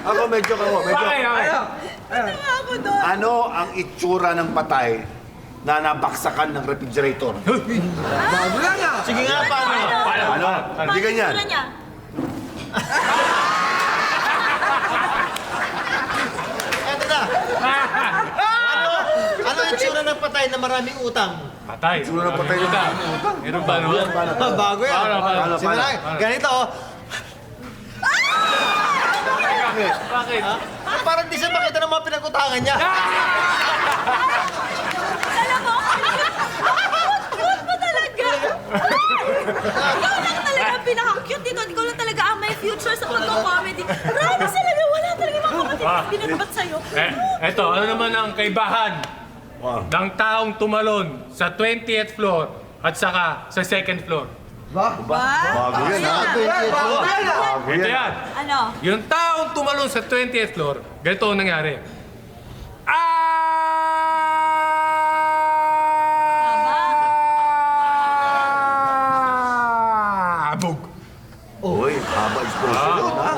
Ako medyo. Okay. Ano ang itsura ng patay na nabaksakan ng refrigerator? Bago lang ah. Sige nga, paano? Ano? Hindi ganyan. Paano niya? Eto na. Ano ang tsura ng patay na maraming utang? Patay. Itsura ng patay na maraming utang. Meron ba naman? Bago yan. Paano? Simula, ganito oh. Bakit? Parang di siya makita ng mga pinag-utangan niya. Alam mo, cute mo talaga. Ikaw lang talaga ang pinaka-cute dito. Ikaw lang talaga ang may future sa pagko-comedy. Promise talaga, wala talaga mga kapatid na pinagabat sa'yo. Eto, ano naman ang kaibahan ng taong tumalon sa 20th floor at saka sa 2nd floor? Bago yan, ha? Bago Ito yan. Ano? Yung taong tumalon sa 20th floor, ganito ang nangyari. Bug! Uy, haba explosion yun, ha?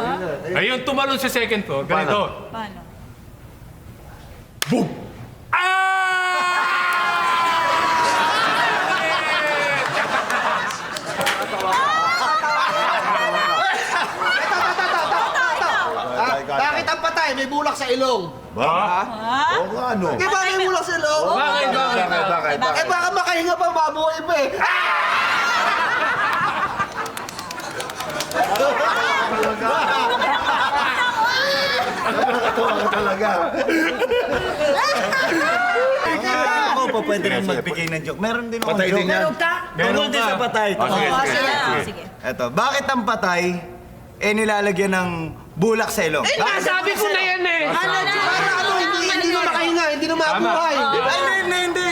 Ayun, tumalon sa 2nd floor, ganito. Paano? Bug! Bakit ang patay? May bulak sa ilong. Ba? Oo nga, ano? Eh, bakit mo lang sila? Bakit? Eh, baka makahinga pa, mabuhay pa eh. Nakakatawa ka talaga. Ako po pwede rin magbigay ng joke. Meron din akong Patay joke. din yan. Tungkol din sa patay. Sige, Sige. Eto, bakit ang patay nilalagyan ng bulak sa ilong? Nasabi ko na yan eh. Para ano, hindi na makahinga, hindi na mabuhay.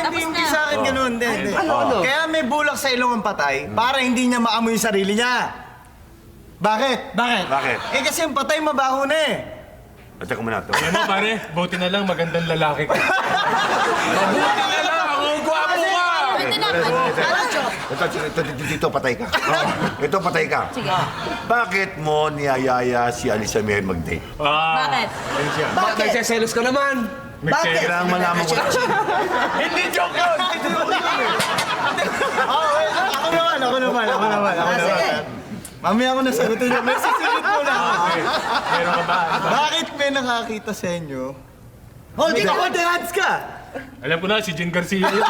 Hindi sa akin ganun. Hindi. Kaya may bulak sa ilong ang patay para hindi niya maamoy yung sarili niya. Bakit? Bakit? Eh kasi yung patay mabaho na eh. Teka muna ito. Alam mo pare, buti na lang magandang lalaki ka. Buti na lang, ang gwapo ka! Pwede na. Ano, joke? Dito patay ka. Ito patay ka. Sige. Bakit mo niyayaya si Alisa Meher mag-date? Bakit? Bakit nagseselos ka naman? Bakit? Kailangan malaman ko. Hindi joke yun! Ako naman. Mamaya ako nasagutin niya. May sisilip mo na. Meron ka ba? Bakit may nakakita sa inyo? Holding hands ka! Alam ko na, si Jen Garcia yun.